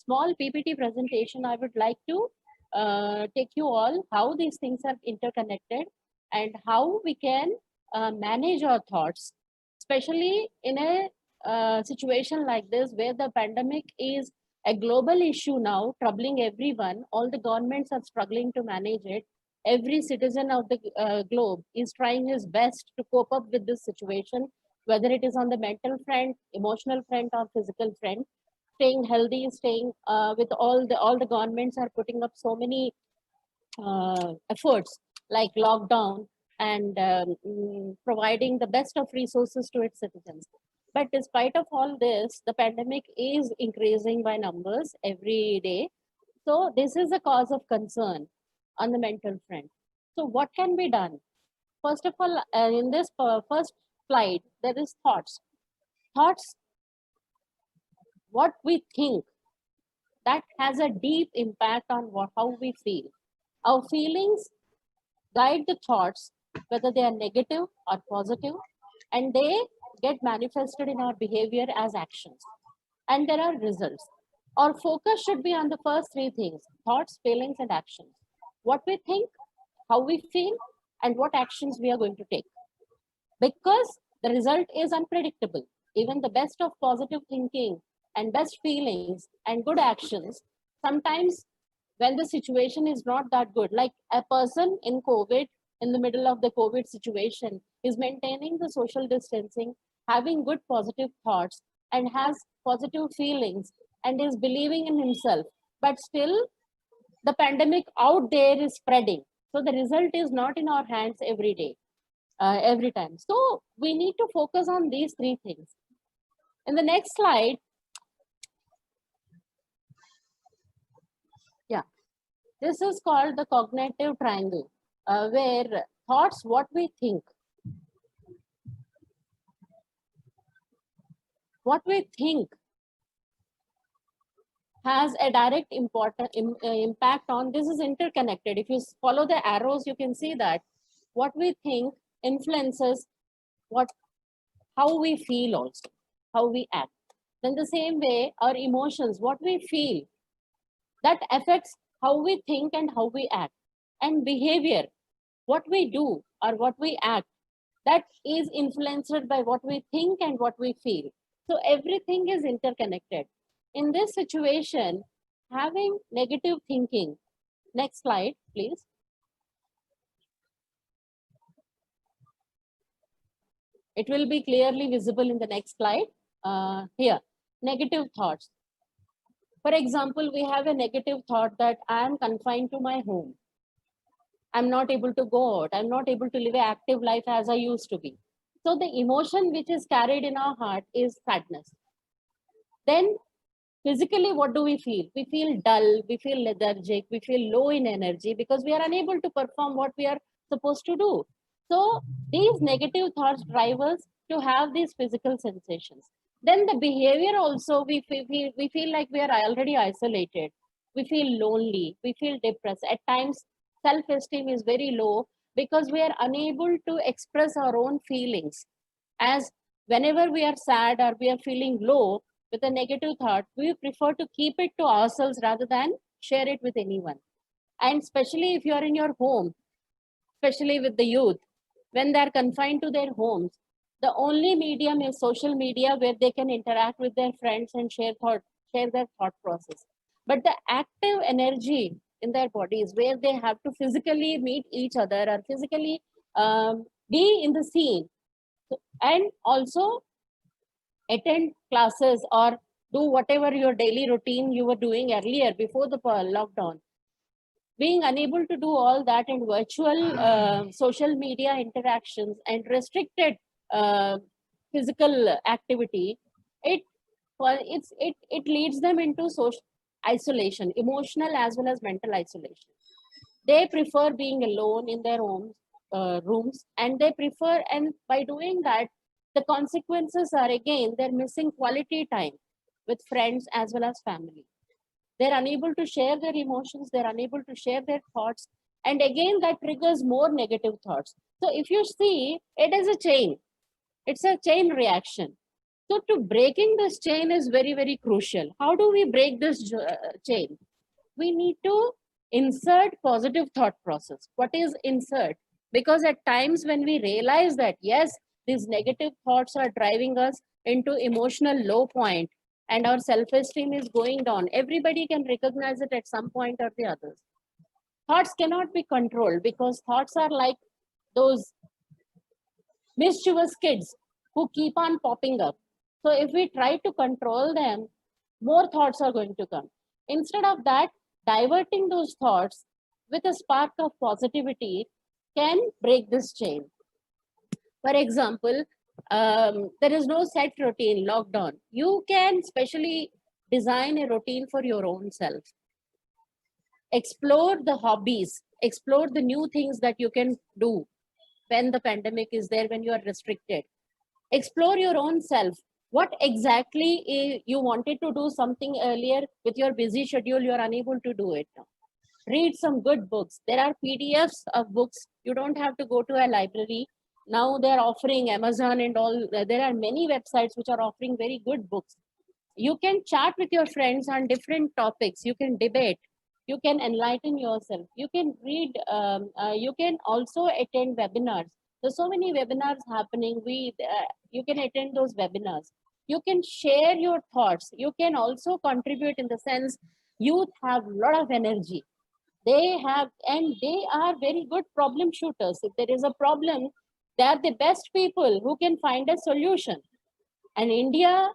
small PPT presentation, I would like to take you all how these things are interconnected and how we can manage our thoughts, especially in a situation like this where the pandemic is a global issue now, troubling everyone. All the governments are struggling to manage it. Every citizen of the globe is trying his best to cope up with this situation, whether it is on the mental front, emotional front, or physical front. Staying healthy, staying with all the governments are putting up so many efforts like lockdown and providing the best of resources to its citizens. But despite of all this, the pandemic is increasing by numbers every day. So this is a cause of concern on the mental front. So what can be done? First of all, in this first slide, there is thoughts. Thoughts, what we think, that has a deep impact on how we feel. Our feelings guide the thoughts, whether they are negative or positive, and they get manifested in our behavior as actions. And there are results. Our focus should be on the first three things: thoughts, feelings, and actions. What we think, how we feel, and what actions we are going to take. Because the result is unpredictable. Even the best of positive thinking and best feelings and good actions, sometimes when the situation is not that good, like a person in COVID, in the middle of the COVID situation, is maintaining the social distancing, having good positive thoughts, and has positive feelings, and is believing in himself, but still the pandemic out there is spreading. So the result is not in our hands every day, every time. So we need to focus on these three things. In the next slide, yeah, this is called the cognitive triangle, where thoughts, what we think, has a direct impact on, this is interconnected. If you follow the arrows, you can see that what we think influences how we feel also, how we act. Then the same way, our emotions, what we feel, that affects how we think and how we act. And behavior, what we do or what we act, that is influenced by what we think and what we feel. So everything is interconnected. In this situation, having negative thinking, next slide, please. It will be clearly visible in the next slide. Here, negative thoughts. For example, we have a negative thought that I am confined to my home. I'm not able to go out. I'm not able to live an active life as I used to be. So the emotion which is carried in our heart is sadness. Then physically, what do we feel? We feel dull, we feel lethargic, we feel low in energy because we are unable to perform what we are supposed to do. So these negative thoughts drive us to have these physical sensations. Then the behavior also, we feel like we are already isolated. We feel lonely, we feel depressed. At times, self-esteem is very low because we are unable to express our own feelings. As whenever we are sad or we are feeling low with a negative thought, we prefer to keep it to ourselves rather than share it with anyone. And especially if you are in your home, especially with the youth, when they are confined to their homes, the only medium is social media where they can interact with their friends and share their thought process. But the active energy in their bodies where they have to physically meet each other or physically be in the scene, and also attend classes or do whatever your daily routine you were doing earlier before the lockdown, being unable to do all that in virtual social media interactions and restricted uh, physical activity, it it leads them into social isolation, emotional as well as mental isolation. They prefer being alone in their own rooms, and they prefer, and by doing that, the consequences are again they're missing quality time with friends as well as family. They're unable to share their emotions, they're unable to share their thoughts, and again that triggers more negative thoughts. So if you see, it is a chain, it's a chain reaction. So to breaking this chain is very, very crucial. How do we break this chain? We need to insert positive thought process. What is insert? Because at times when we realize that, yes, these negative thoughts are driving us into emotional low point and our self-esteem is going down, everybody can recognize it at some point or the others. Thoughts cannot be controlled because thoughts are like those mischievous kids who keep on popping up. So if we try to control them, more thoughts are going to come. Instead of that, diverting those thoughts with a spark of positivity can break this chain. For example, there is no set routine lockdown. You can specially design a routine for your own self. Explore the hobbies, explore the new things that you can do when the pandemic is there, when you are restricted. Explore your own self. What exactly you wanted to do something earlier, with your busy schedule, you are unable to do it now. Read some good books. There are PDFs of books. You don't have to go to a library. Now they're offering Amazon and all. There are many websites which are offering very good books. You can chat with your friends on different topics. You can debate. You can enlighten yourself. You can read. You can also attend webinars. There's so many webinars happening. You can attend those webinars. You can share your thoughts. You can also contribute in the sense youth have a lot of energy. They have, and they are very good problem shooters. If there is a problem, they are the best people who can find a solution. And India,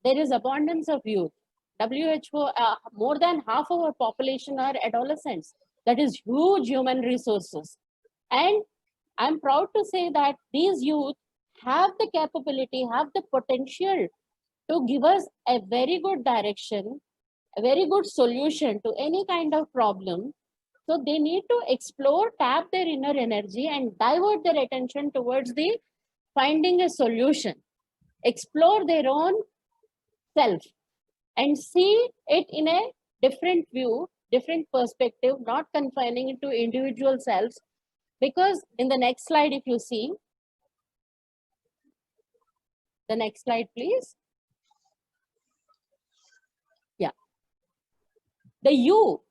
there is abundance of youth. WHO, more than half of our population are adolescents. That is huge human resources. And I'm proud to say that these youth have the capability, have the potential to give us a very good direction, a very good solution to any kind of problem. So they need to explore, tap their inner energy and divert their attention towards the finding a solution. Explore their own self and see it in a different view, different perspective, not confining it to individual selves. Because in the next slide, if you see, the next slide, please. Yeah. The you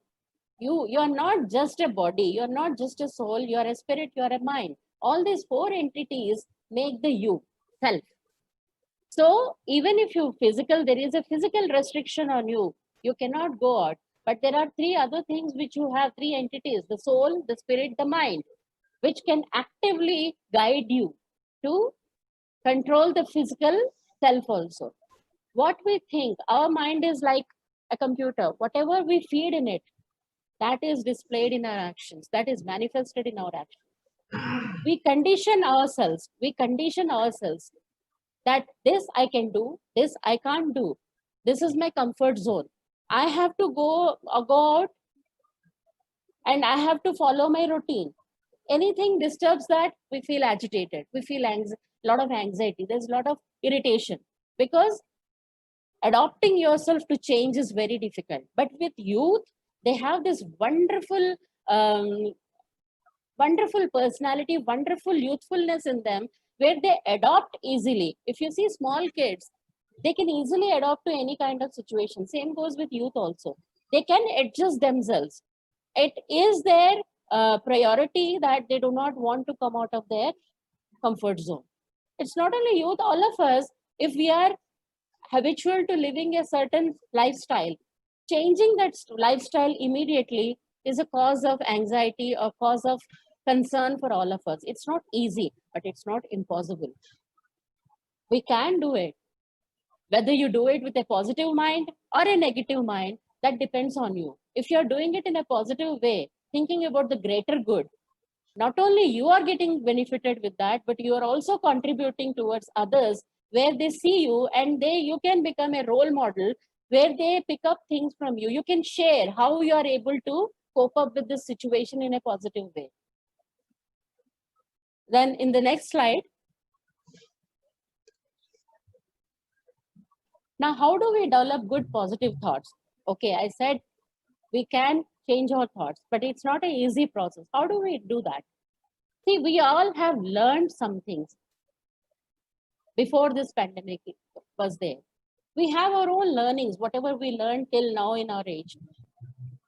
are not just a body, you're not just a soul, you're a spirit, you're a mind. All these four entities make the you, self. So even if you there is a physical restriction on you, you cannot go out. But there are three other things which you have, three entities: the soul, the spirit, the mind, which can actively guide you to control the physical self also. What we think, our mind is like a computer. Whatever we feed in it, that is displayed in our actions, that is manifested in our actions. We condition ourselves that this I can do, this I can't do. This is my comfort zone. I have to go out and I have to follow my routine. Anything disturbs that, we feel agitated, we feel a lot of anxiety, there's a lot of irritation, because adopting yourself to change is very difficult. But with youth, they have this wonderful wonderful personality, wonderful youthfulness in them, where they adopt easily. If you see small kids, they can easily adopt to any kind of situation. Same goes with youth also. They can adjust themselves. It is their priority that they do not want to come out of their comfort zone. It's not only youth, all of us, if we are habitual to living a certain lifestyle, changing that lifestyle immediately is a cause of anxiety or cause of concern for all of us. It's not easy, but it's not impossible. We can do it. Whether you do it with a positive mind or a negative mind, that depends on you. If you're doing it in a positive way, thinking about the greater good, not only you are getting benefited with that, but you are also contributing towards others, where they see you and you can become a role model, where they pick up things from you. You can share how you are able to cope up with this situation in a positive way. Then in the next slide. Now, how do we develop good positive thoughts? Okay, I said we can change our thoughts, but it's not an easy process. How do we do that? See, we all have learned some things before this pandemic. was there. We have our own learnings, whatever we learned till now in our age.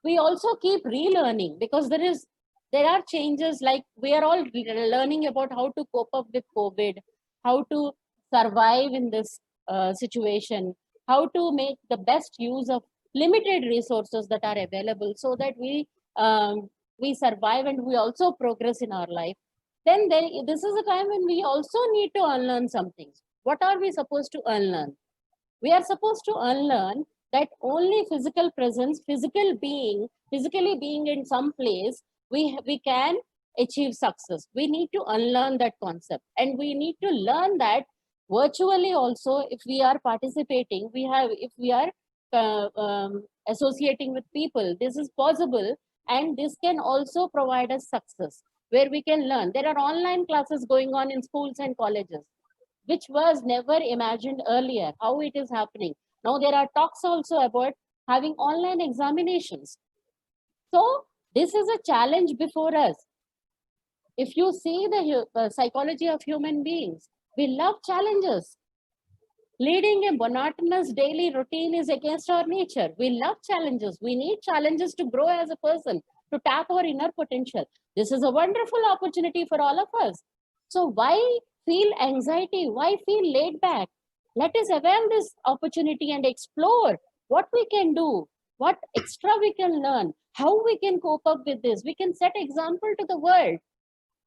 We also keep relearning because there are changes, like we are all learning about how to cope up with COVID, how to survive in this situation, how to make the best use of limited resources that are available so that we survive and we also progress in our life. Then this is a time when we also need to unlearn some things. What are we supposed to unlearn? We are supposed to unlearn that only physical presence, physically being in some place, we can achieve success. We need to unlearn that concept, and we need to learn that virtually also. If we are participating, if we are associating with people, this is possible, and this can also provide us success where we can learn. There are online classes going on in schools and colleges, which was never imagined earlier, how it is happening. Now there are talks also about having online examinations. So this is a challenge before us. If you see the psychology of human beings, we love challenges. Leading a monotonous daily routine is against our nature. We love challenges. We need challenges to grow as a person, to tap our inner potential. This is a wonderful opportunity for all of us. So why feel anxiety? Why feel laid back? Let us avail this opportunity and explore what we can do, what extra we can learn, how we can cope up with this. We can set example to the world.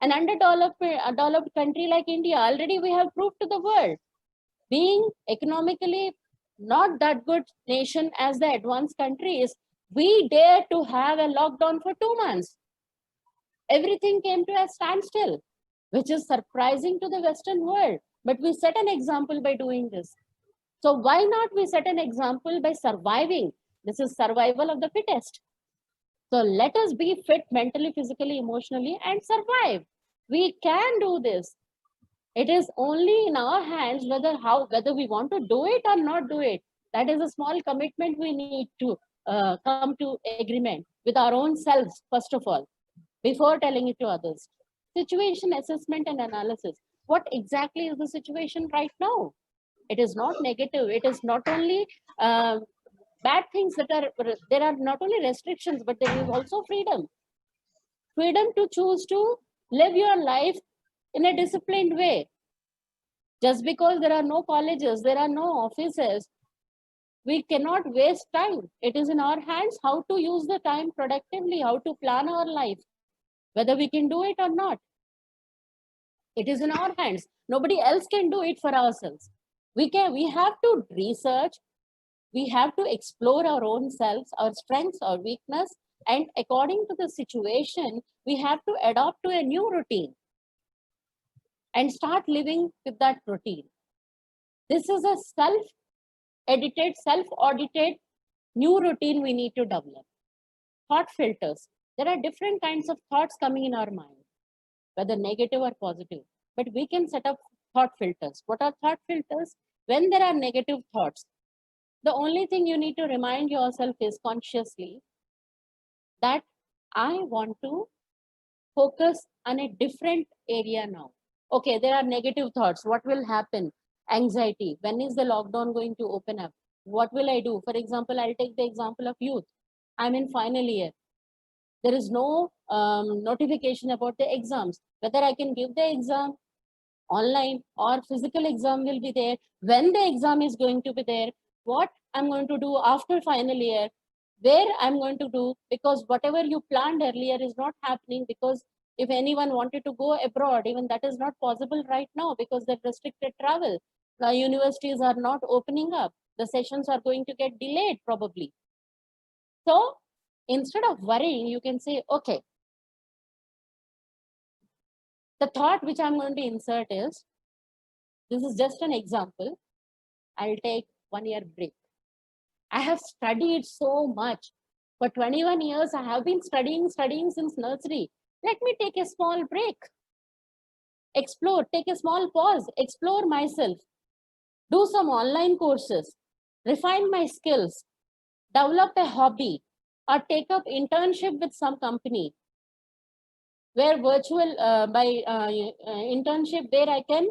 An developed country like India, already we have proved to the world. Being economically not that good nation as the advanced countries, we dare to have a lockdown for 2 months. Everything came to a standstill, which is surprising to the Western world. But we set an example by doing this. So why not we set an example by surviving? This is survival of the fittest. So let us be fit mentally, physically, emotionally, and survive. We can do this. It is only in our hands whether we want to do it or not do it. That is a small commitment we need to come to agreement with our own selves, first of all, before telling it to others. Situation assessment and analysis. What exactly is the situation right now? It is not negative. It is not only bad things there are not only restrictions, but there is also freedom. Freedom to choose to live your life in a disciplined way. Just because there are no colleges, there are no offices, we cannot waste time. It is in our hands how to use the time productively, how to plan our life, whether we can do it or not. It is in our hands. Nobody else can do it for ourselves. We have to research, we have to explore our own selves, our strengths, our weakness, and according to the situation, we have to adopt to a new routine and start living with that routine. This is a self-edited, self-audited new routine we need to develop. Thought filters. There are different kinds of thoughts coming in our mind, whether negative or positive, but we can set up thought filters. What are thought filters? When there are negative thoughts, the only thing you need to remind yourself is consciously that I want to focus on a different area now. Okay, there are negative thoughts. What will happen? Anxiety. When is the lockdown going to open up? What will I do? For example, I'll take the example of youth. I'm in final year. There is no notification about the exams, whether I can give the exam online or physical exam will be there, when the exam is going to be there, what I'm going to do after final year, where I'm going to do, because whatever you planned earlier is not happening, because if anyone wanted to go abroad, even that is not possible right now because they've restricted travel. The universities are not opening up. The sessions are going to get delayed probably. So instead of worrying, you can say, okay, the thought which I'm going to insert is, this is just an example. I'll take 1 year break. I have studied so much. For 21 years, I have been studying since nursery. Let me take a small break. Explore, take a small pause, explore myself, do some online courses, refine my skills, develop a hobby, or take up internship with some company where virtual internship where I can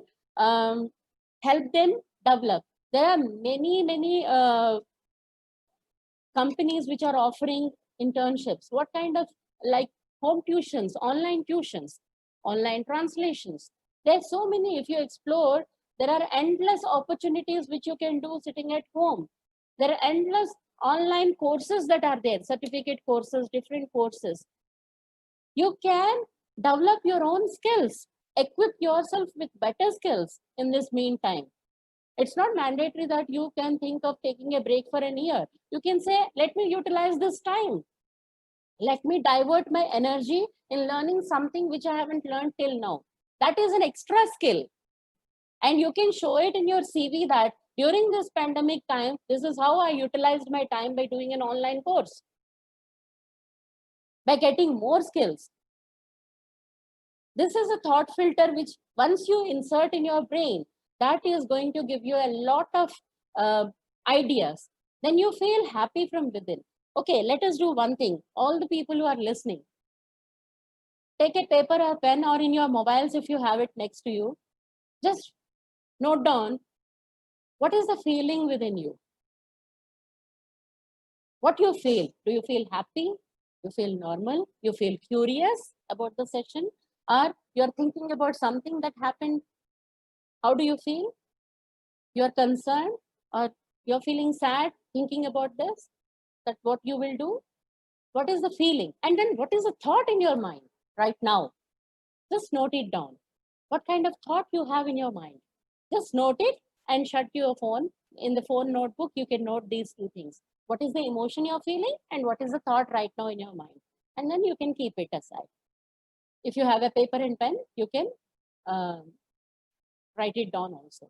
help them develop. There are many companies which are offering internships. What kind of, like, home tuitions, online translations. There's so many. If you explore, there are endless opportunities which you can do sitting at home. There are endless online courses that are there, certificate courses, different courses. You can develop your own skills, equip yourself with better skills in this meantime. It's not mandatory that you can think of taking a break for an year. You can say, let me utilize this time. Let me divert my energy in learning something which I haven't learned till now. That is an extra skill. And you can show it in your CV that during this pandemic time, this is how I utilized my time by doing an online course, by getting more skills. This is a thought filter which once you insert in your brain, that is going to give you a lot of ideas. Then you feel happy from within. Okay, let us do one thing. All the people who are listening, take a paper or pen, or in your mobiles if you have it next to you. Just note down, what is the feeling within you? What you feel? Do you feel happy? You feel normal? You feel curious about the session? Or you're thinking about something that happened? How do you feel? You're concerned, or you're feeling sad thinking about this, that what you will do? What is the feeling? And then what is the thought in your mind right now? Just note it down. What kind of thought you have in your mind? Just note it and shut your phone. In the phone notebook, you can note these two things. What is the emotion you're feeling, and what is the thought right now in your mind? And then you can keep it aside. If you have a paper and pen, you can write it down also.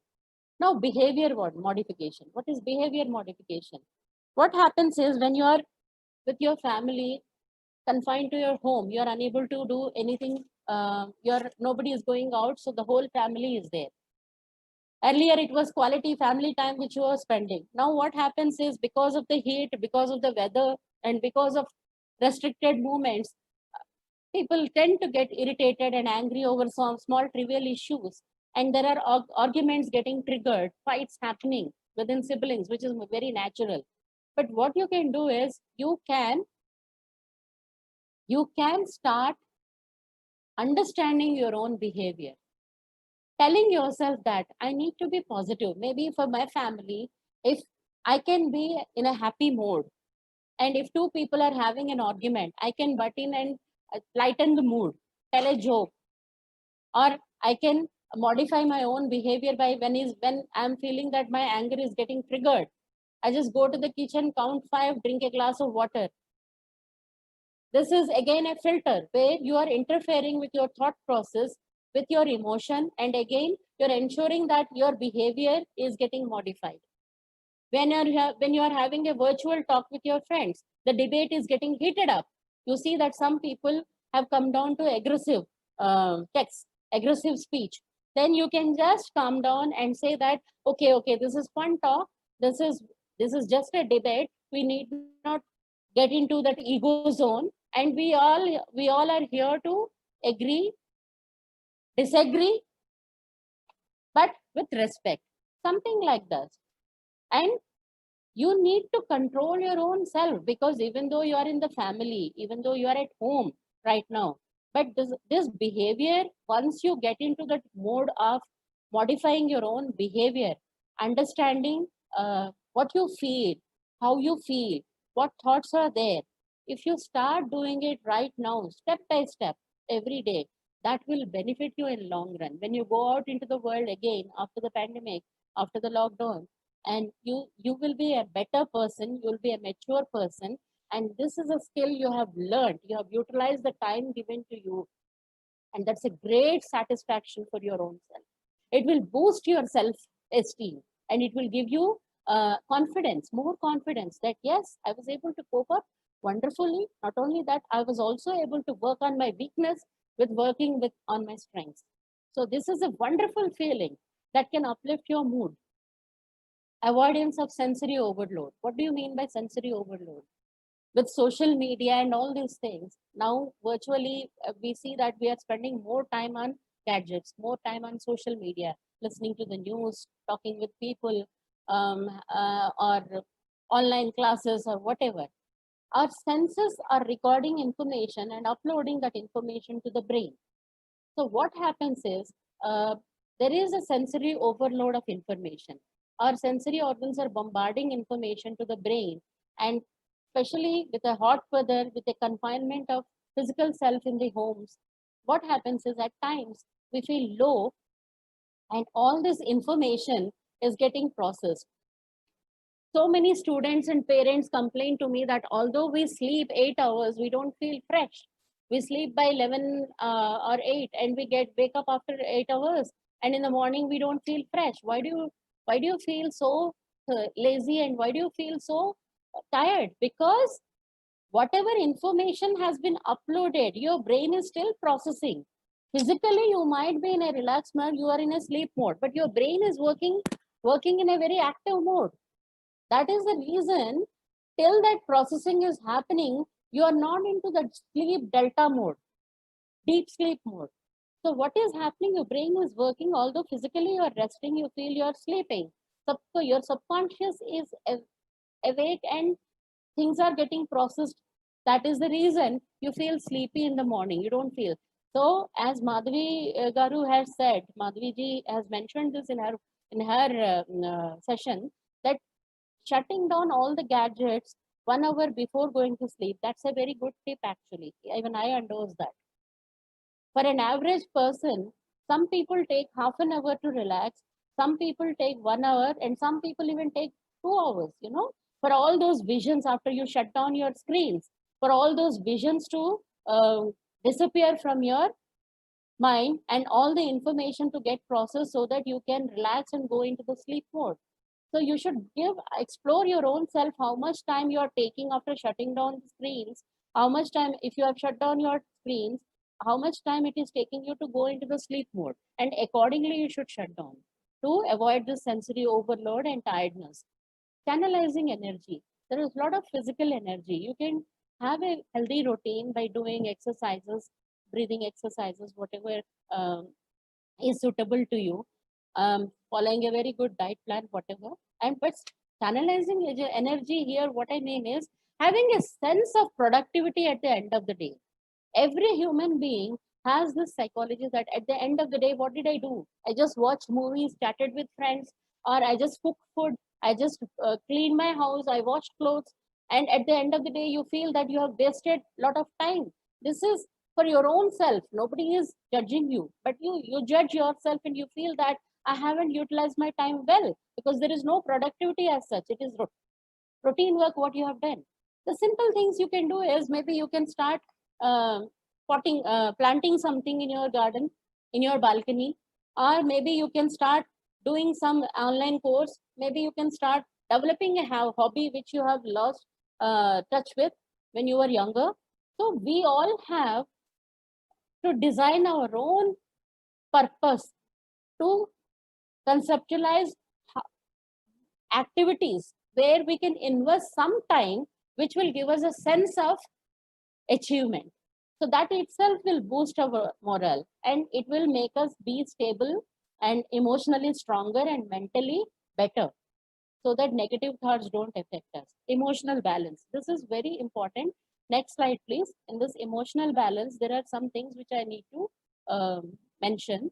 Now, behavior modification. What is behavior modification? What happens is, when you are with your family, confined to your home, you are unable to do anything. Nobody is going out, so the whole family is there. Earlier, it was quality family time which you were spending. Now, what happens is, because of the heat, because of the weather, and because of restricted movements, people tend to get irritated and angry over some small trivial issues. And there are arguments getting triggered, fights happening within siblings, which is very natural. But what you can do is, you can start understanding your own behavior, telling yourself that I need to be positive. Maybe for my family, if I can be in a happy mode, and if two people are having an argument, I can butt in and lighten the mood, tell a joke, or I can modify my own behavior by, when I'm feeling that my anger is getting triggered, I just go to the kitchen, count 5, drink a glass of water. This is again a filter where you are interfering with your thought process, with your emotion, and again, you're ensuring that your behavior is getting modified. When you are having a virtual talk with your friends, the debate is getting heated up. You see that some people have come down to aggressive text, aggressive speech. Then you can just calm down and say that, okay, this is fun talk. This is just a debate. We need not get into that ego zone, and we all are here to agree, disagree, but with respect, something like that. And you need to control your own self, because even though you are in the family, even though you are at home right now, but this behavior, once you get into that mode of modifying your own behavior, understanding what you feel, how you feel, what thoughts are there, if you start doing it right now, step by step, every day, that will benefit you in long run. When you go out into the world again after the pandemic, after the lockdown, and you will be a better person, you will be a mature person, and this is a skill you have learned, you have utilized the time given to you, and that's a great satisfaction for your own self. It will boost your self esteem, and it will give you confidence, more confidence, that yes, I was able to cope up wonderfully. Not only that, I was also able to work on my weakness with working with on my strengths. So this is a wonderful feeling that can uplift your mood. Avoidance of sensory overload. What do you mean by sensory overload? With social media and all these things, now virtually we see that we are spending more time on gadgets, more time on social media, listening to the news, talking with people, or online classes or whatever, our senses are recording information and uploading that information to the brain. So what happens is, there is a sensory overload of information. Our sensory organs are bombarding information to the brain, and especially with a hot weather, with a confinement of physical self in the homes, what happens is at times we feel low, and all this information is getting processed. So many students and parents complain to me that although we sleep 8 hours, we don't feel fresh. We sleep by 11 or 8, and we wake up after 8 hours, and in the morning we don't feel fresh. Why do you feel so lazy, and why do you feel so tired? Because whatever information has been uploaded, your brain is still processing. Physically, you might be in a relaxed mode, you are in a sleep mode, but your brain is working in a very active mode. That is the reason, till that processing is happening, you are not into that sleep delta mode, deep sleep mode. So what is happening? Your brain is working, although physically you are resting, you feel you are sleeping. So your subconscious is awake, and things are getting processed. That is the reason you feel sleepy in the morning. You don't feel. So as Madhavi Garu has said, Madhavi ji has mentioned this in her session, that shutting down all the gadgets 1 hour before going to sleep, that's a very good tip actually. Even I endorse that. For an average person, some people take half an hour to relax, some people take 1 hour, and some people even take 2 hours, for all those visions after you shut down your screens, for all those visions to disappear from your mind, and all the information to get processed so that you can relax and go into the sleep mode. So you should explore your own self, how much time you are taking after shutting down the screens, how much time, if you have shut down your screens, how much time it is taking you to go into the sleep mode. And accordingly, you should shut down to avoid the sensory overload and tiredness. Channelizing energy. There is a lot of physical energy. You can have a healthy routine by doing exercises, breathing exercises, whatever is suitable to you, following a very good diet plan, whatever. And but channelizing energy here, what I mean is having a sense of productivity at the end of the day. Every human being has this psychology that at the end of the day, what did I do? I just watched movies, chatted with friends, or I just cooked food, I just cleaned my house, I washed clothes. And at the end of the day, you feel that you have wasted a lot of time. This is for your own self. Nobody is judging you, but you judge yourself, and you feel that I haven't utilized my time well, because there is no productivity as such. It is routine work what you have done. The simple things you can do is, maybe you can start uh, planting something in your garden, in your balcony, or maybe you can start doing some online course. Maybe you can start developing a hobby which you have lost touch with when you were younger. So we all have to design our own purpose, to conceptualize activities where we can invest some time, which will give us a sense of achievement. So that itself will boost our morale, and it will make us be stable and emotionally stronger and mentally better, so that negative thoughts don't affect us. Emotional balance. This is very important. Next slide, please. In this emotional balance, there are some things which I need to mention.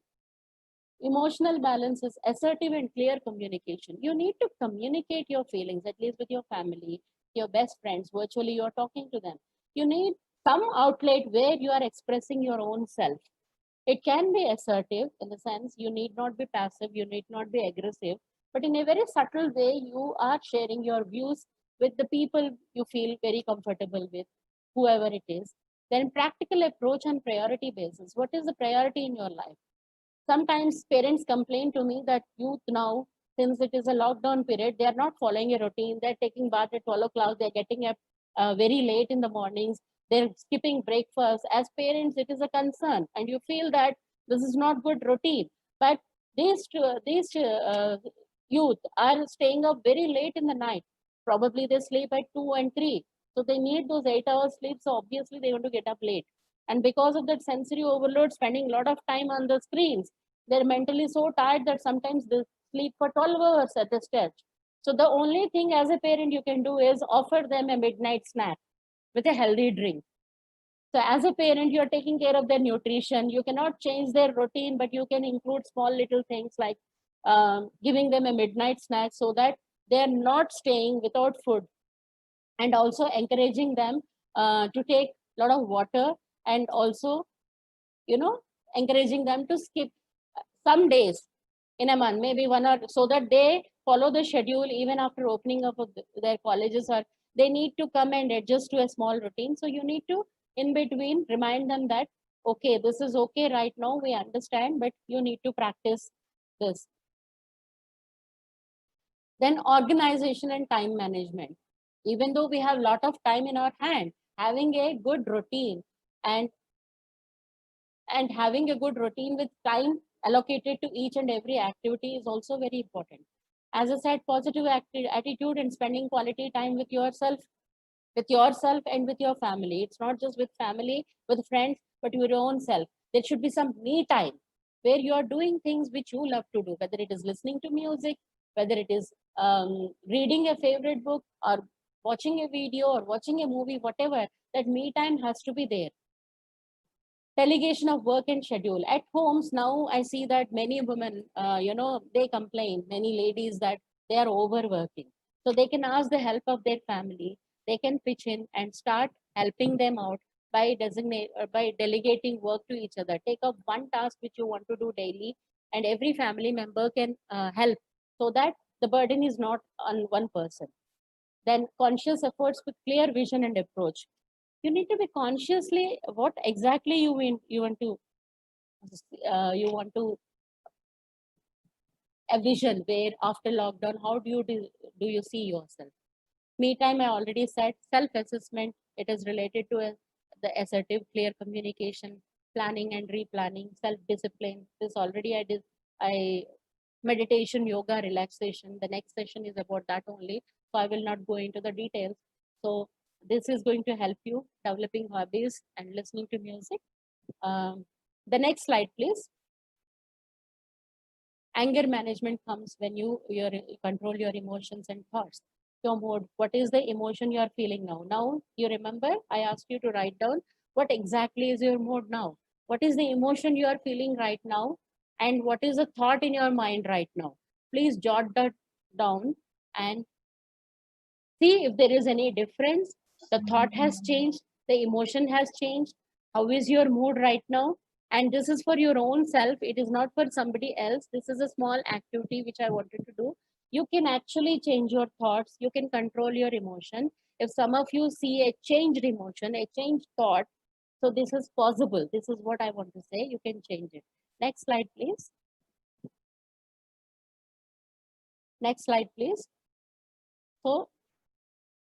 Emotional balance is assertive and clear communication. You need to communicate your feelings, at least with your family, your best friends. Virtually, you're talking to them. You need some outlet where you are expressing your own self. It can be assertive in the sense you need not be passive, you need not be aggressive, but in a very subtle way, you are sharing your views with the people you feel very comfortable with, whoever it is. Then practical approach on priority basis. What is the priority in your life? Sometimes parents complain to me that youth now, since it is a lockdown period, they are not following a routine. They're taking bath at 12 o'clock. They're getting up very late in the mornings. They're skipping breakfast. As parents, it is a concern, and you feel that this is not good routine. But these youth are staying up very late in the night. Probably they sleep at 2 and 3, so they need those 8 hours sleep. So obviously they want to get up late, and because of that sensory overload, spending a lot of time on the screens, they're mentally so tired that sometimes they sleep for 12 hours at a stretch. So the only thing as a parent you can do is offer them a midnight snack with a healthy drink. So as a parent, you're taking care of their nutrition. You cannot change their routine, but you can include small little things like giving them a midnight snack so that they're not staying without food, and also encouraging them to take a lot of water, and also, encouraging them to skip some days in a month, maybe one, or so that they follow the schedule even after opening up of their colleges, or they need to come and adjust to a small routine. So you need to, in between, remind them that, okay, this is okay right now, we understand, but you need to practice this. Then organization and time management. Even though we have a lot of time in our hand, having a good routine and having a good routine with time allocated to each and every activity is also very important. As I said, positive attitude and spending quality time with yourself and with your family. It's not just with family, with friends, but your own self. There should be some me time where you are doing things which you love to do, whether it is listening to music, whether it is reading a favorite book, or watching a video, or watching a movie, whatever. That me time has to be there. Delegation of work and schedule. At homes now, I see that many women, they complain, many ladies, that they are overworking. So they can ask the help of their family. They can pitch in and start helping them out by by delegating work to each other. Take up one task which you want to do daily, and every family member can help, so that the burden is not on one person. Then conscious efforts with clear vision and approach. You need to be consciously what exactly you want to a vision, where after lockdown, how do you see yourself. Me time, I already said. Self assessment, it is related to the assertive clear communication, planning and replanning. Self discipline, this already I did. I Meditation, yoga, relaxation. The next session is about that only, so I will not go into the details. So this is going to help you developing hobbies and listening to music. The next slide, please. Anger management comes when you control your emotions and thoughts. Your mode, what is the emotion you are feeling now? Now you remember, I asked you to write down what exactly is your mode now. What is the emotion you are feeling right now, and what is the thought in your mind right now? Please jot that down and see if there is any difference. The thought has changed, the emotion has changed. How is your mood right now? And this is for your own self, it is not for somebody else. This is a small activity which I wanted to do. You can actually change your thoughts, you can control your emotion. If some of you see a changed emotion, a changed thought, so this is possible. This is what I want to say. You can change it. Next slide, please. Next slide, please. So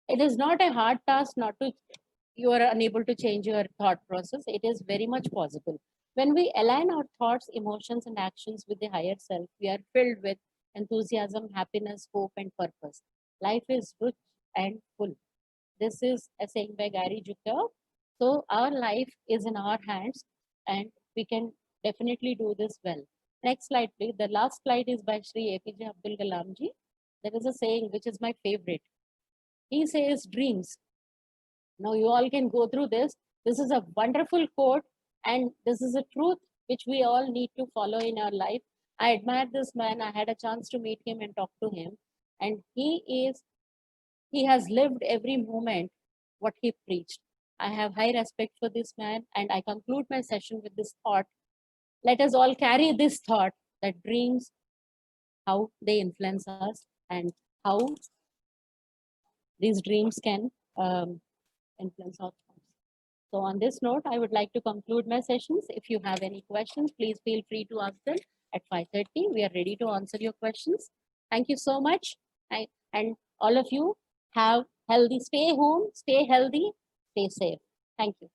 it is not a hard task not to, you are unable to change your thought process. It is very much possible. When we align our thoughts, emotions, and actions with the higher self, we are filled with enthusiasm, happiness, hope, and purpose. Life is rich and full. This is a saying by Gary Zukav. So our life is in our hands, and we can definitely do this well. Next slide, please. The last slide is by Sri APJ Abdul Kalam ji. There is a saying which is my favorite. He says, dreams. Now you all can go through this. This is a wonderful quote, and this is a truth which we all need to follow in our life. I admire this man. I had a chance to meet him and talk to him, and he has lived every moment what he preached. I have high respect for this man, and I conclude my session with this thought. Let us all carry this thought that dreams, how they influence us, and how these dreams can influence our thoughts. So on this note, I would like to conclude my sessions. If you have any questions, please feel free to ask them at 5:30. We are ready to answer your questions. Thank you so much. And all of you have healthy, stay home, stay healthy, stay safe. Thank you.